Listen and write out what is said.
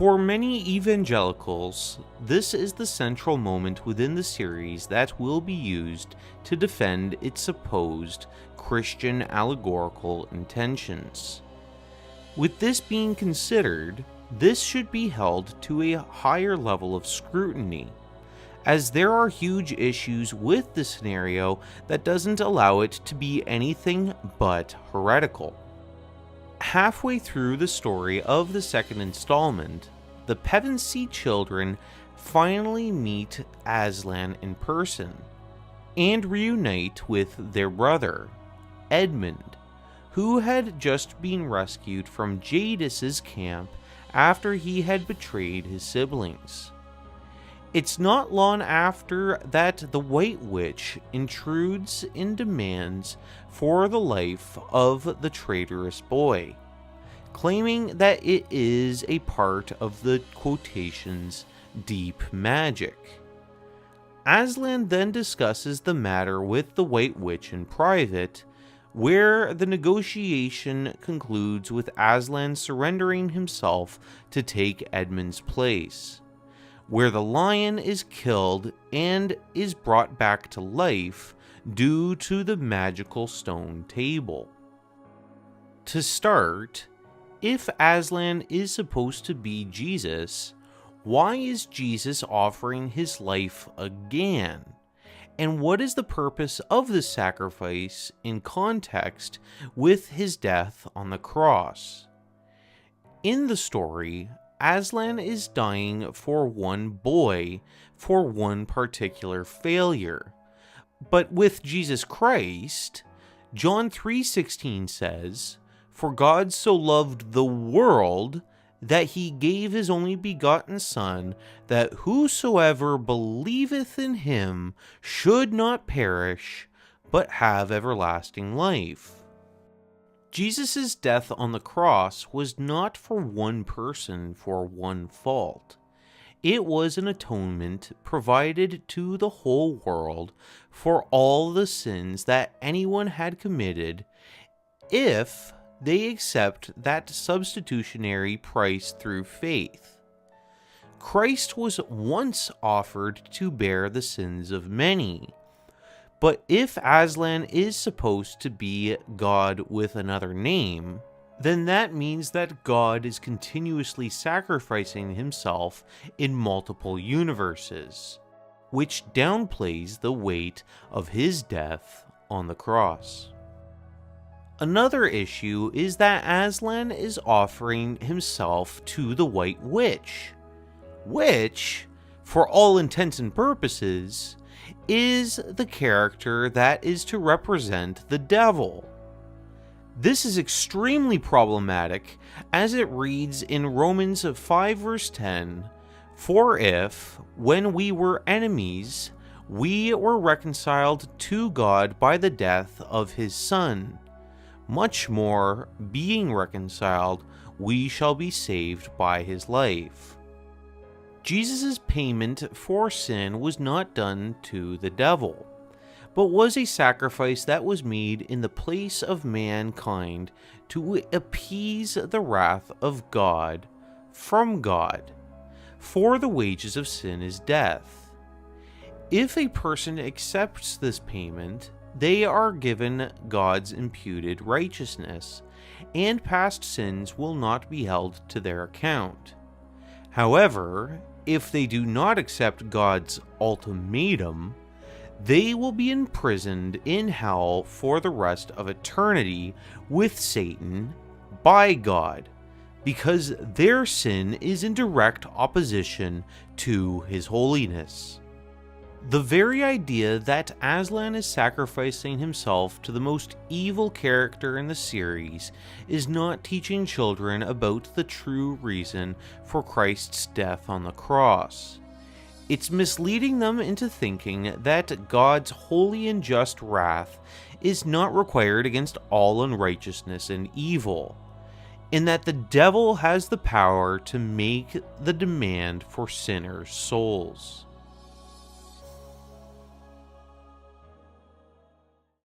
For many evangelicals, this is the central moment within the series that will be used to defend its supposed Christian allegorical intentions. With this being considered, this should be held to a higher level of scrutiny, as there are huge issues with the scenario that doesn't allow it to be anything but heretical. Halfway through the story of the second installment, the Pevensey children finally meet Aslan in person, and reunite with their brother, Edmund, who had just been rescued from Jadis's camp after he had betrayed his siblings. It's not long after that the White Witch intrudes and demands for the life of the traitorous boy, claiming that it is a part of the quotations deep magic. Aslan then discusses the matter with the White Witch in private, where the negotiation concludes with Aslan surrendering himself to take Edmund's place, where the lion is killed and is brought back to life due to the magical stone table. To start, if Aslan is supposed to be Jesus, why is Jesus offering his life again? And what is the purpose of the sacrifice in context with his death on the cross? In the story, Aslan is dying for one boy, for one particular failure. But with Jesus Christ, John 3:16 says, "For God so loved the world that he gave his only begotten Son, that whosoever believeth in him should not perish, but have everlasting life." Jesus' death on the cross was not for one person for one fault. It was an atonement provided to the whole world for all the sins that anyone had committed, if they accept that substitutionary price through faith. Christ was once offered to bear the sins of many, but if Aslan is supposed to be God with another name, then that means that God is continuously sacrificing himself in multiple universes, which downplays the weight of his death on the cross. Another issue is that Aslan is offering himself to the White Witch, which, for all intents and purposes, is the character that is to represent the devil. This is extremely problematic, as it reads in Romans 5 verse 10, "For if, when we were enemies, we were reconciled to God by the death of his Son, much more, being reconciled, we shall be saved by his life." Jesus' payment for sin was not done to the devil, but was a sacrifice that was made in the place of mankind to appease the wrath of God from God, for the wages of sin is death. If a person accepts this payment, they are given God's imputed righteousness, and past sins will not be held to their account. However, if they do not accept God's ultimatum, they will be imprisoned in hell for the rest of eternity with Satan by God, because their sin is in direct opposition to his holiness. The very idea that Aslan is sacrificing himself to the most evil character in the series is not teaching children about the true reason for Christ's death on the cross. It's misleading them into thinking that God's holy and just wrath is not required against all unrighteousness and evil, and that the devil has the power to make the demand for sinners' souls.